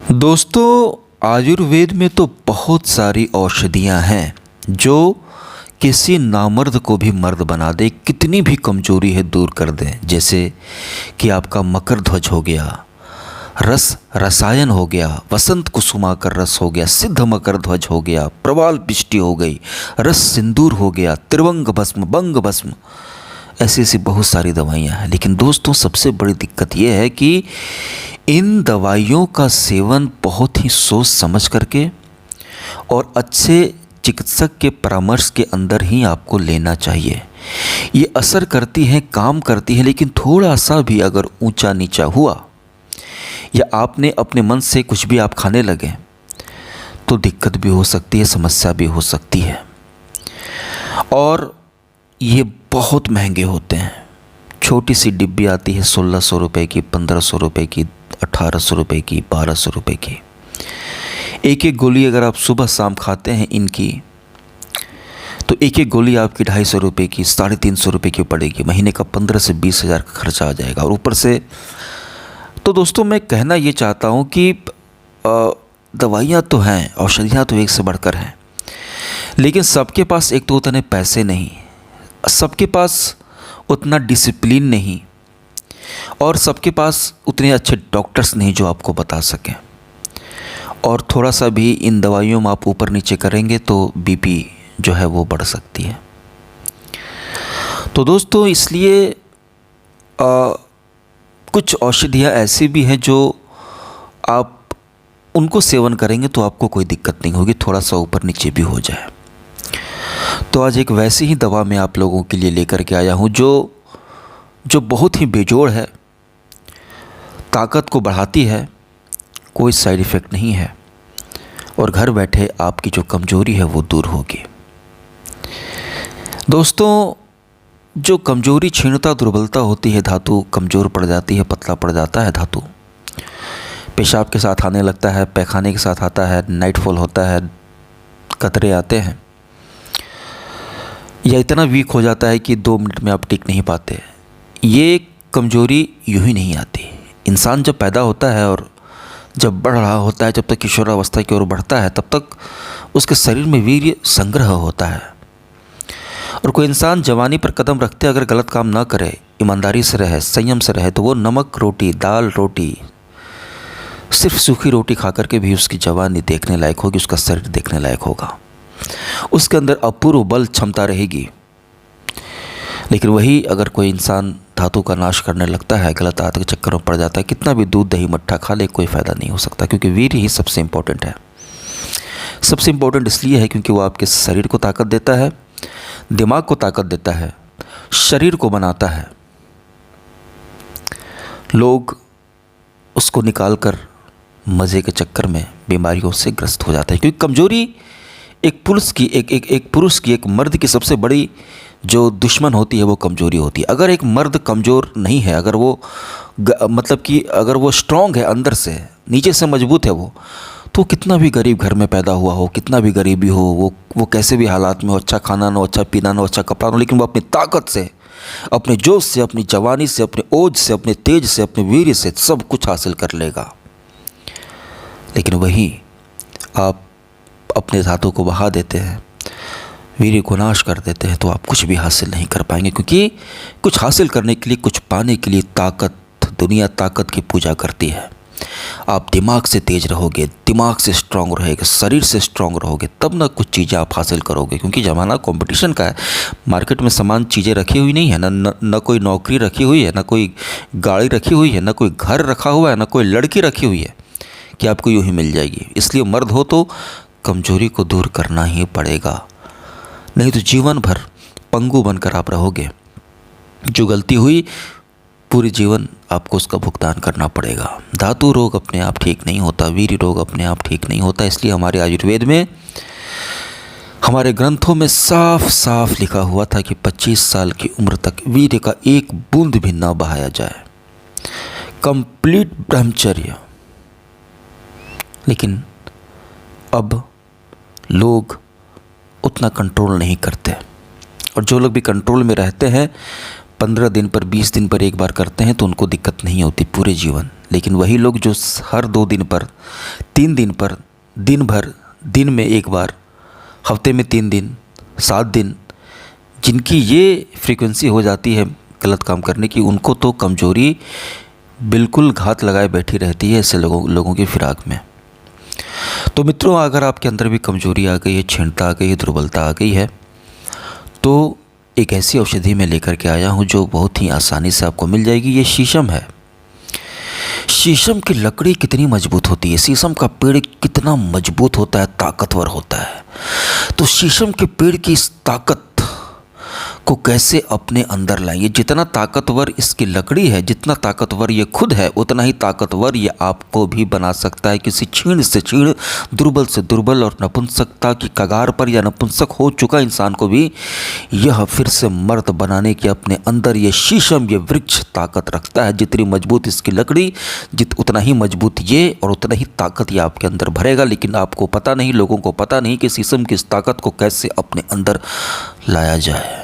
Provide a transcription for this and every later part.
दोस्तों, आयुर्वेद में तो बहुत सारी औषधियाँ हैं जो किसी नामर्द को भी मर्द बना दे, कितनी भी कमजोरी है दूर कर दें। जैसे कि आपका मकर ध्वज हो गया, रस रसायन हो गया, वसंत कुसुमाकर रस हो गया, सिद्ध मकर ध्वज हो गया, प्रवाल पिष्टि हो गई, रस सिंदूर हो गया, त्रिवंग भस्म, बंग भस्म। ऐसी ऐसी बहुत सारी दवाइयाँ हैं। लेकिन दोस्तों, सबसे बड़ी दिक्कत यह है कि इन दवाइयों का सेवन बहुत ही सोच समझ करके और अच्छे चिकित्सक के परामर्श के अंदर ही आपको लेना चाहिए। ये असर करती हैं, काम करती हैं, लेकिन थोड़ा सा भी अगर ऊंचा नीचा हुआ या आपने अपने मन से कुछ भी आप खाने लगे तो दिक्कत भी हो सकती है, समस्या भी हो सकती है। और ये बहुत महंगे होते हैं। छोटी सी डिब्बी आती है 1600 रुपये की, 1500 रुपये की, 1800 रुपये की, 1200 रुपये की। एक एक गोली अगर आप सुबह शाम खाते हैं इनकी, तो एक एक गोली आपकी 250 रुपये की, 350 रुपये की पड़ेगी। महीने का 15 से 20 हज़ार का खर्चा आ जाएगा। और ऊपर से तो दोस्तों, मैं कहना ये चाहता हूँ कि दवाइयाँ तो हैं, औषधियाँ तो एक से बढ़कर हैं, लेकिन सबके पास एक तो उतने पैसे नहीं, सबके पास उतना डिसिप्लिन नहीं, और सबके पास उतने अच्छे डॉक्टर्स नहीं जो आपको बता सकें। और थोड़ा सा भी इन दवाइयों में आप ऊपर नीचे करेंगे तो बीपी जो है वो बढ़ सकती है। तो दोस्तों, इसलिए कुछ औषधियाँ ऐसी भी हैं जो आप उनको सेवन करेंगे तो आपको कोई दिक्कत नहीं होगी, थोड़ा सा ऊपर नीचे भी हो जाए। तो आज एक वैसी ही दवा मैं आप लोगों के लिए लेकर के आया हूँ जो बहुत ही बेजोड़ है, ताकत को बढ़ाती है, कोई साइड इफ़ेक्ट नहीं है, और घर बैठे आपकी जो कमज़ोरी है वो दूर होगी। दोस्तों, जो कमज़ोरी, क्षीणता, दुर्बलता होती है, धातु कमज़ोर पड़ जाती है, पतला पड़ जाता है धातु, पेशाब के साथ आने लगता है, पैखाने के साथ आता है, नाइटफॉल होता है, कतरे आते हैं, या इतना वीक हो जाता है कि 2 मिनट में आप टिक नहीं पाते। ये कमज़ोरी यूँ ही नहीं आती। इंसान जब पैदा होता है और जब बढ़ रहा होता है, जब तक किशोरावस्था की ओर बढ़ता है, तब तक उसके शरीर में वीर्य संग्रह होता है। और कोई इंसान जवानी पर कदम रखते अगर गलत काम ना करे, ईमानदारी से रहे, संयम से रहे, तो वो नमक रोटी, दाल रोटी, सिर्फ सूखी रोटी खा करके भी उसकी जवानी देखने लायक होगी, उसका शरीर देखने लायक होगा, उसके अंदर अपूर्व बल क्षमता रहेगी। लेकिन वही अगर कोई इंसान धातु का नाश करने लगता है, गलत आदत के चक्कर में पड़ जाता है, कितना भी दूध दही मट्ठा खा ले कोई फ़ायदा नहीं हो सकता, क्योंकि वीर्य ही सबसे इम्पोर्टेंट है। सबसे इम्पोर्टेंट इसलिए है क्योंकि वो आपके शरीर को ताकत देता है, दिमाग को ताकत देता है, शरीर को बनाता है। लोग उसको निकाल कर मज़े के चक्कर में बीमारियों से ग्रस्त हो जाते हैं, क्योंकि कमज़ोरी एक पुरुष की, एक मर्द की सबसे बड़ी जो दुश्मन होती है वो कमज़ोरी होती है। अगर एक मर्द कमज़ोर नहीं है, अगर वो मतलब कि अगर वो स्ट्रांग है, अंदर से नीचे से मजबूत है वो, तो कितना भी गरीब घर में पैदा हुआ हो, कितना भी गरीबी हो, वो कैसे भी हालात में हो, अच्छा खाना ना हो, अच्छा पीना ना हो, अच्छा कपड़ा ना हो, लेकिन वो अपनी ताकत से, अपने जोश से, अपनी जवानी से, अपने ओज से, अपने तेज से, अपने वीर्य से सब कुछ हासिल कर लेगा। लेकिन वही आप अपने धातु को बहा देते हैं, वीर्य को नाश कर देते हैं, तो आप कुछ भी हासिल नहीं कर पाएंगे। क्योंकि कुछ हासिल करने के लिए, कुछ पाने के लिए ताकत, दुनिया ताकत की पूजा करती है। आप दिमाग से तेज रहोगे, दिमाग से स्ट्रांग रहेगे, शरीर से स्ट्रांग रहोगे, तब ना कुछ चीज़ें आप हासिल करोगे। क्योंकि ज़माना कंपटीशन का है, मार्केट में समान चीज़ें रखी हुई नहीं है, न कोई नौकरी रखी हुई है, ना कोई गाड़ी रखी हुई है, ना कोई घर रखा हुआ है, ना कोई लड़की रखी हुई है कि आपको यूँ ही मिल जाएगी। इसलिए मर्द हो तो कमजोरी को दूर करना ही पड़ेगा, नहीं तो जीवन भर पंगु बनकर आप रहोगे। जो गलती हुई पूरी जीवन आपको उसका भुगतान करना पड़ेगा। धातु रोग अपने आप ठीक नहीं होता, वीर्य रोग अपने आप ठीक नहीं होता। इसलिए हमारे आयुर्वेद में, हमारे ग्रंथों में साफ साफ लिखा हुआ था कि 25 साल की उम्र तक वीर्य का एक बूंद भी ना बहाया जाए, कंप्लीट ब्रह्मचर्य। लेकिन अब लोग उतना कंट्रोल नहीं करते, और जो लोग भी कंट्रोल में रहते हैं 15 दिन पर, 20 दिन पर एक बार करते हैं तो उनको दिक्कत नहीं होती पूरे जीवन। लेकिन वही लोग जो हर 2 दिन पर, 3 दिन पर, दिन भर, दिन में एक बार, हफ्ते में 3 दिन, 7 दिन, जिनकी ये फ्रीक्वेंसी हो जाती है गलत काम करने की, उनको तो कमज़ोरी बिल्कुल घात लगाए बैठी रहती है ऐसे लोगों की फिराक में। तो मित्रों, अगर आपके अंदर भी कमज़ोरी आ गई है, क्षीणता आ गई है, दुर्बलता आ गई है, तो एक ऐसी औषधि मैं लेकर के आया हूँ जो बहुत ही आसानी से आपको मिल जाएगी। ये शीशम है। शीशम की लकड़ी कितनी मजबूत होती है, शीशम का पेड़ कितना मजबूत होता है, ताकतवर होता है। तो शीशम के पेड़ की इस ताकत को कैसे अपने अंदर लाइए। जितना ताकतवर इसकी लकड़ी है, जितना ताकतवर ये खुद है, उतना ही ताकतवर ये आपको भी बना सकता है। किसी क्षीण से क्षीण, दुर्बल से दुर्बल और नपुंसकता की कगार पर या नपुंसक हो चुका इंसान को भी यह फिर से मर्द बनाने की अपने अंदर ये शीशम, ये वृक्ष ताकत रखता है। जितनी मजबूत इसकी लकड़ी, उतना ही मजबूत ये और उतना ही ताकत ये आपके अंदर भरेगा। लेकिन आपको पता नहीं, लोगों को पता नहीं कि शीशम की इस ताकत को कैसे अपने अंदर लाया जाए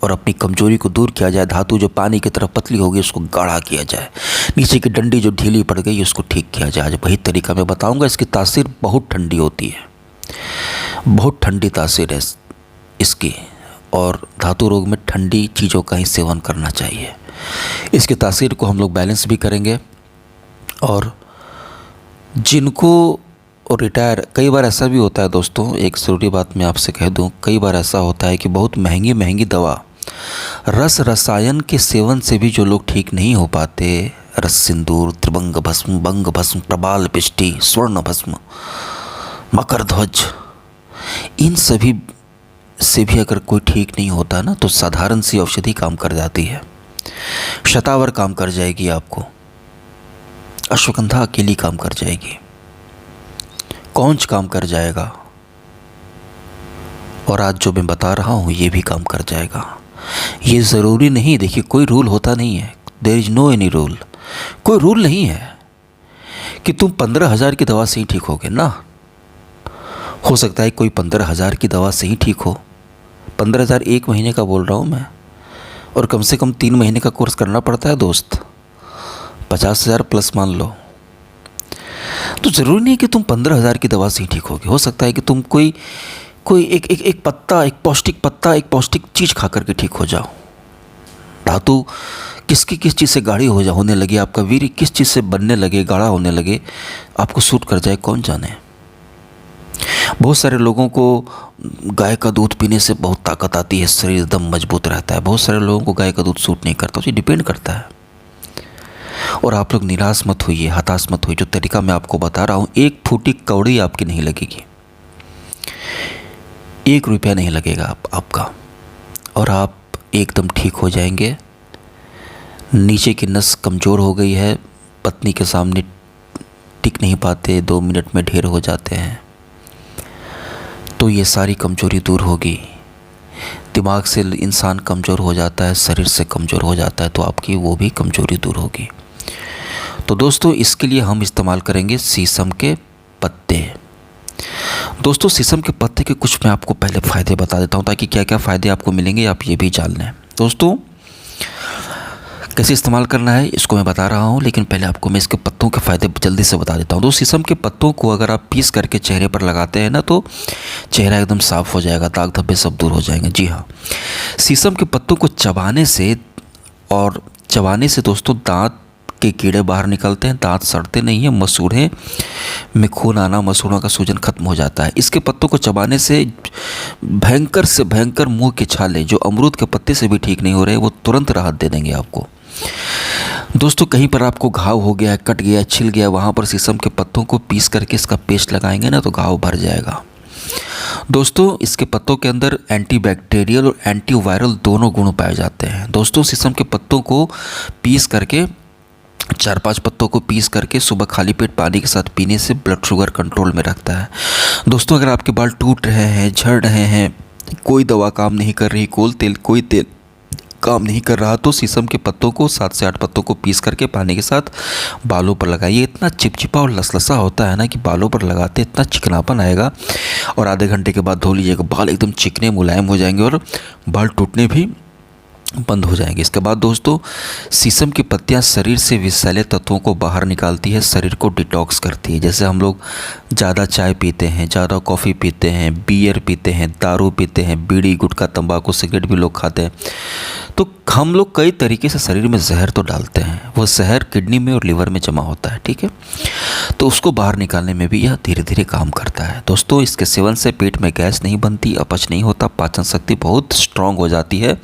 और अपनी कमजोरी को दूर किया जाए। धातु जो पानी की तरफ पतली होगी उसको गाढ़ा किया जाए, नीचे की डंडी जो ढीली पड़ गई उसको ठीक किया जाए। आज वही तरीका मैं बताऊंगा। इसकी तासीर बहुत ठंडी होती है, बहुत ठंडी तासीर है इसकी, और धातु रोग में ठंडी चीज़ों का ही सेवन करना चाहिए। इसकी तासीर को हम लोग बैलेंस भी करेंगे। और जिनको रिटायर, कई बार ऐसा भी होता है दोस्तों, एक ज़रूरी बात मैं आपसे कह दूं, कई बार ऐसा होता है कि बहुत महंगी महंगी दवा, रस रसायन के सेवन से भी जो लोग ठीक नहीं हो पाते, रस सिंदूर, त्रिभंग भस्म, बंग भस्म, प्रबाल पिष्टि, स्वर्ण भस्म, मकर ध्वज, इन सभी से भी अगर कोई ठीक नहीं होता ना, तो साधारण सी औषधि काम कर जाती है। शतावर काम कर जाएगी आपको, अश्वगंधा अकेली काम कर जाएगी, कौंच काम कर जाएगा, और आज जो मैं बता रहा हूँ ये भी काम कर जाएगा। ये ज़रूरी नहीं, देखिए कोई रूल होता नहीं है, there is no any rule. कोई रूल नहीं है कि तुम 15,000 की दवा से ही ठीक होगे ना। हो सकता है कोई 15,000 की दवा से ही ठीक हो। 15,000 एक महीने का बोल रहा हूँ मैं, और कम से कम 3 महीने का कोर्स करना पड़ता है दोस्त, 50,000 प्लस मान लो। तो ज़रूरी नहीं कि तुम 15,000 की दवा से ही ठीक होगे। हो सकता है कि तुम कोई एक पत्ता, एक पौष्टिक चीज़ खा करके ठीक हो जाओ। धातु किस चीज़ से गाढ़ी होने लगे, आपका वीर्य किस चीज़ से बनने लगे, गाढ़ा होने लगे, आपको सूट कर जाए कौन जाने। बहुत सारे लोगों को गाय का दूध पीने से बहुत ताकत आती है, शरीर एकदम मजबूत रहता है। बहुत सारे लोगों को गाय का दूध सूट नहीं करता, उसे डिपेंड करता है। और आप लोग निराश मत होइए, हताश मत होइए। जो तरीका मैं आपको बता रहा हूँ, एक फूटी कौड़ी आपकी नहीं लगेगी, 1 रुपया नहीं लगेगा आपका, और आप एकदम ठीक हो जाएंगे। नीचे की नस कमज़ोर हो गई है, पत्नी के सामने टिक नहीं पाते, 2 मिनट में ढेर हो जाते हैं, तो ये सारी कमज़ोरी दूर होगी। दिमाग से इंसान कमज़ोर हो जाता है, शरीर से कमज़ोर हो जाता है, तो आपकी वो भी कमज़ोरी दूर होगी। तो दोस्तों, इसके लिए हम इस्तेमाल करेंगे शीशम के पत्ते। दोस्तों, शीशम के पत्ते के कुछ मैं आपको पहले फ़ायदे बता देता हूँ, ताकि क्या क्या फ़ायदे आपको मिलेंगे आप ये भी जान लें। दोस्तों, कैसे इस्तेमाल करना है इसको मैं बता रहा हूँ, लेकिन पहले आपको मैं इसके पत्तों के फ़ायदे जल्दी से बता देता हूँ। दोस्तों, शीशम के पत्तों को अगर आप पीस करके चेहरे पर लगाते हैं ना, तो चेहरा एकदम साफ़ हो जाएगा, दाग धब्बे सब दूर हो जाएंगे। जी हाँ, शीशम के पत्तों को चबाने से दोस्तों दांत के कीड़े बाहर निकलते हैं, दांत सड़ते नहीं हैं, मसूड़े में खून आना, मसूड़ों का सूजन खत्म हो जाता है। इसके पत्तों को चबाने से भयंकर से भयंकर मुंह के छाले जो अमरूद के पत्ते से भी ठीक नहीं हो रहे, वो तुरंत राहत दे देंगे आपको। दोस्तों, कहीं पर आपको घाव हो गया, कट गया, छिल गया, वहाँ पर शीशम के पत्तों को पीस करके इसका पेस्ट लगाएंगे ना, तो घाव भर जाएगा। दोस्तों, इसके पत्तों के अंदर एंटीबैक्टीरियल और एंटीवायरल दोनों गुण पाए जाते हैं। दोस्तों, शीशम के पत्तों को पीस करके 4-5 पत्तों को पीस करके सुबह खाली पेट पानी के साथ पीने से ब्लड शुगर कंट्रोल में रखता है। दोस्तों, अगर आपके बाल टूट रहे हैं, झड़ रहे हैं, कोई दवा काम नहीं कर रही, कोई तेल काम नहीं कर रहा, तो शीशम के पत्तों को 7 से 8 पत्तों को पीस करके पानी के साथ बालों पर लगाइए। इतना चिपचिपा और लसलसा होता है ना कि बालों पर लगाते इतना चिकनापन आएगा, और आधे घंटे के बाद धो लीजिएगा, बाल एकदम चिकने मुलायम हो जाएंगे और बाल टूटने भी बंद हो जाएंगे। इसके बाद दोस्तों, शीशम की पत्तियां शरीर से विषैले तत्वों को बाहर निकालती है, शरीर को डिटॉक्स करती है। जैसे हम लोग ज़्यादा चाय पीते हैं, ज़्यादा कॉफ़ी पीते हैं, बियर पीते हैं, दारू पीते हैं, बीड़ी गुटखा तंबाकू सिगरेट भी लोग खाते हैं, तो हम लोग कई तरीके से शरीर में जहर तो डालते हैं, वो जहर किडनी में और लिवर में जमा होता है, ठीक है। तो उसको बाहर निकालने में भी यह धीरे धीरे काम करता है। दोस्तों, इसके सेवन से पेट में गैस नहीं बनती, अपच नहीं होता, पाचन शक्ति बहुत स्ट्रांग हो जाती है,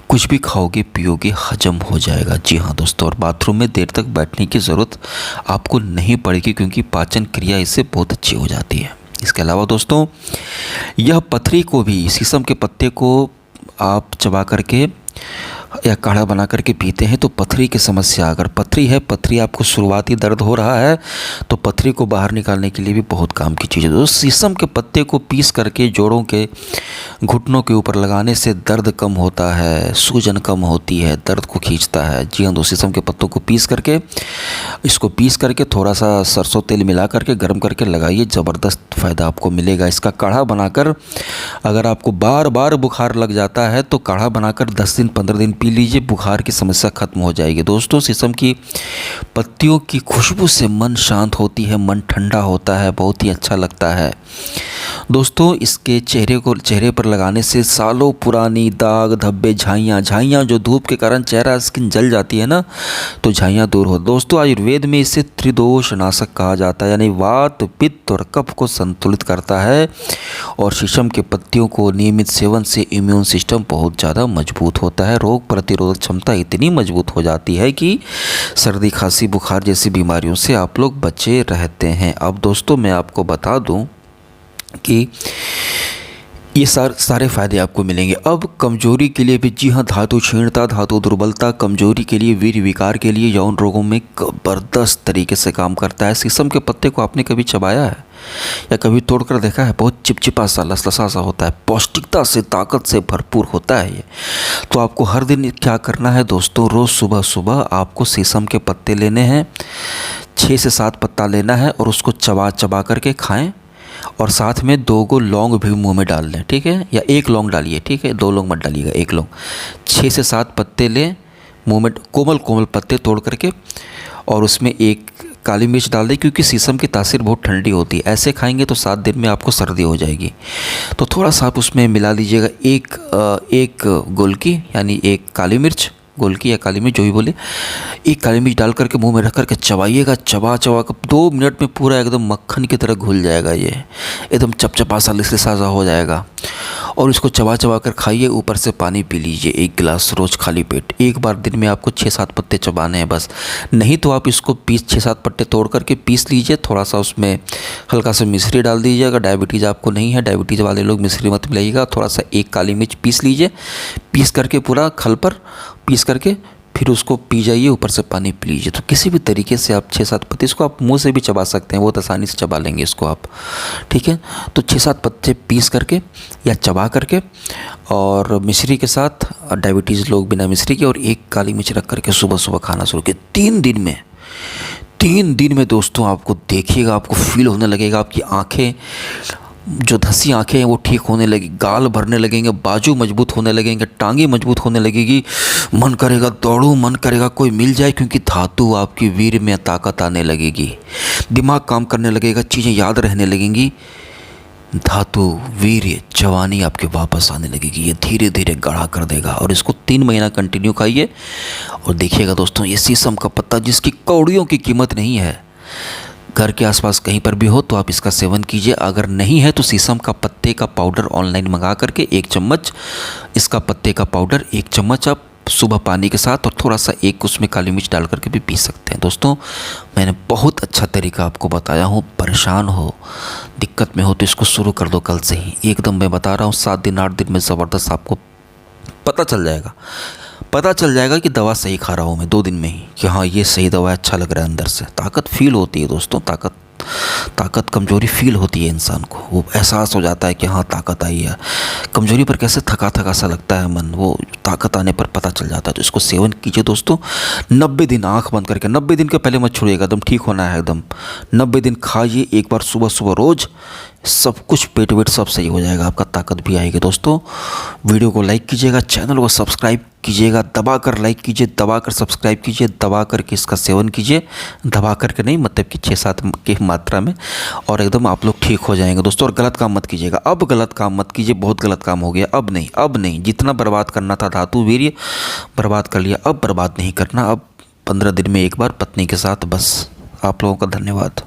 कुछ भी खाओगे पियोगे हजम हो जाएगा। जी हाँ दोस्तों, और बाथरूम में देर तक बैठने की ज़रूरत आपको नहीं पड़ेगी, क्योंकि पाचन क्रिया इससे बहुत अच्छी हो जाती है। इसके अलावा दोस्तों, यह पथरी को भी, शीशम के पत्ते को आप चबा करके या काढ़ा बना करके पीते हैं तो पथरी की समस्या, अगर पथरी है, पथरी आपको शुरुआती दर्द हो रहा है, तो पथरी को बाहर निकालने के लिए भी बहुत काम की चीज़ है। तो शीशम के पत्ते को पीस करके जोड़ों के घुटनों के ऊपर लगाने से दर्द कम होता है, सूजन कम होती है, दर्द को खींचता है। जी हाँ दोस्तों, शीशम के पत्तों को पीस करके थोड़ा सा सरसों तेल मिला करके गर्म करके लगाइए, ज़बरदस्त फ़ायदा आपको मिलेगा। इसका काढ़ा बनाकर अगर आपको बार बार बुखार लग जाता है तो काढ़ा बनाकर 10 दिन 15 दिन पी लीजिए, बुखार की समस्या खत्म हो जाएगी। दोस्तों, शीशम की पत्तियों की खुशबू से मन शांत होती है, मन ठंडा होता है, बहुत ही अच्छा लगता है। दोस्तों, इसके चेहरे पर लगाने से सालों पुरानी दाग धब्बे झाइयाँ जो धूप के कारण चेहरा स्किन जल जाती है ना, तो झाइयाँ दूर हो। दोस्तों, आयुर्वेद में इसे त्रिदोष नाशक कहा जाता है, यानी वात पित्त और कफ को संतुलित करता है। और शीशम के पत्तियों को नियमित सेवन से इम्यून सिस्टम बहुत ज़्यादा मजबूत होता है, रोग प्रतिरोधक क्षमता इतनी मजबूत हो जाती है कि सर्दी खांसी बुखार जैसी बीमारियों से आप लोग बचे रहते हैं। अब दोस्तों, मैं आपको बता दूं कि ये सारे फायदे आपको मिलेंगे। अब कमजोरी के लिए भी, जी हाँ, धातु क्षीणता, धातु दुर्बलता, कमजोरी के लिए, वीर्य विकार के लिए, यौन रोगों में ज़बरदस्त तरीके से काम करता है। शीशम के पत्ते को आपने कभी चबाया है या कभी तोड़कर देखा है? बहुत चिपचिपा सा लसलसा सा होता है, पौष्टिकता से ताकत से भरपूर होता है ये। तो आपको हर दिन क्या करना है दोस्तों, रोज़ सुबह सुबह आपको शीशम के पत्ते लेने हैं, 6 से 7 पत्ता लेना है और उसको चबा करके खाएं, और साथ में 2 गो लौंग भी मुंह में डाल लें, ठीक है, या 1 लौंग डालिए, ठीक है, 2 लौंग मत डालिएगा, 1 लौंग। 6 से 7 पत्ते लें मुंह में, कोमल कोमल पत्ते तोड़ करके, और उसमें 1 काली मिर्च डाल दें, क्योंकि शीशम की तासीर बहुत ठंडी होती है। ऐसे खाएंगे तो 7 दिन में आपको सर्दी हो जाएगी। तो थोड़ा सा आप उसमें मिला लीजिएगा एक गोलकी, यानी 1 काली मिर्च, गोलकी या काली मिर्च जो भी बोले, 1 काली मिर्च डाल करके मुंह में रख करके चबाइएगा, चबा कर 2 मिनट में पूरा एकदम मक्खन की तरह घुल जाएगा, ये एकदम चपचपा सा लिसलिसा सा हो जाएगा। और इसको चबा कर खाइए, ऊपर से पानी पी लीजिए 1 गिलास रोज़ खाली पेट। एक बार दिन में आपको 6-7 पत्ते चबाने हैं बस। नहीं तो आप इसको 6-7 पत्ते तोड़ करके पीस लीजिए, थोड़ा सा उसमें हल्का सा मिश्री डाल दीजिए। अगर डायबिटीज़ आपको नहीं है, डायबिटीज़ वाले लोग मिश्री मत मिलाइएगा, थोड़ा सा 1 काली मिर्च पीस लीजिए, पीस करके पूरा खल पर पीस करके फिर उसको पी जाइए, ऊपर से पानी पी लीजिए। तो किसी भी तरीके से आप 6-7 पत्ते, इसको आप मुंह से भी चबा सकते हैं, बहुत आसानी से चबा लेंगे इसको आप, ठीक है। तो 6-7 पत्ते पीस करके या चबा करके, और मिश्री के साथ, डायबिटीज़ लोग बिना मिश्री के, और 1 काली मिर्च रख करके सुबह सुबह खाना शुरू किया। 3 दिन में दोस्तों आपको देखिएगा, आपको फील होने लगेगा, आपकी आँखें, जो धंसी आँखें हैं वो ठीक होने लगी, गाल भरने लगेंगे, बाजू मजबूत होने लगेंगे, टांगे मजबूत होने लगेगी, मन करेगा दौड़ूं, मन करेगा कोई मिल जाए, क्योंकि धातु आपकी वीर में ताकत आने लगेगी, दिमाग काम करने लगेगा, चीज़ें याद रहने लगेंगी, धातु वीर्य जवानी आपके वापस आने लगेगी। ये धीरे धीरे गाढ़ा कर देगा। और इसको 3 महीना कंटिन्यू खाइए और देखिएगा दोस्तों, ये शीशम का पत्ता जिसकी कौड़ियों की कीमत नहीं है, घर के आसपास कहीं पर भी हो तो आप इसका सेवन कीजिए। अगर नहीं है तो शीशम का पत्ते का पाउडर ऑनलाइन मंगा करके 1 चम्मच इसका पत्ते का पाउडर 1 चम्मच आप सुबह पानी के साथ और थोड़ा सा 1 उसमें काली मिर्च डाल करके भी पी सकते हैं। दोस्तों, मैंने बहुत अच्छा तरीका आपको बताया हूँ। परेशान हो, दिक्कत में हो तो इसको शुरू कर दो कल से ही। एकदम मैं बता रहा हूँ 7 दिन 8 दिन में ज़बरदस्त आपको पता चल जाएगा कि दवा सही खा रहा हूँ मैं 2 दिन में ही, कि हाँ ये सही दवा है, अच्छा लग रहा है, अंदर से ताकत फील होती है दोस्तों, ताकत ताकत कमज़ोरी फील होती है इंसान को, वो एहसास हो जाता है कि हाँ ताकत आई है। कमज़ोरी पर कैसे थका थका सा लगता है मन, वो ताकत आने पर पता चल जाता है। तो इसको सेवन कीजिए दोस्तों, 90 दिन आँख बंद करके। 90 दिन के पहले मत छोड़िएगा, एकदम ठीक होना है एकदम। 90 दिन खाइए एक बार सुबह सुबह रोज़, सब कुछ पेट वेट सब सही हो जाएगा, आपका ताकत भी आएगी। दोस्तों वीडियो को लाइक कीजिएगा, चैनल को सब्सक्राइब कीजिएगा, दबा कर लाइक कीजिए, दबा कर सब्सक्राइब कीजिए, दबा करके इसका सेवन कीजिए। दबा करके नहीं, मतलब कि 6-7 की मात्रा में, और एकदम आप लोग ठीक हो जाएंगे दोस्तों। और गलत काम मत कीजिएगा, अब गलत काम मत कीजिए, बहुत गलत काम हो गया। अब नहीं, अब नहीं, जितना बर्बाद करना था धातु वीर्य बर्बाद कर लिया, अब बर्बाद नहीं करना। अब 15 दिन में एक बार पत्नी के साथ बस। आप लोगों का धन्यवाद।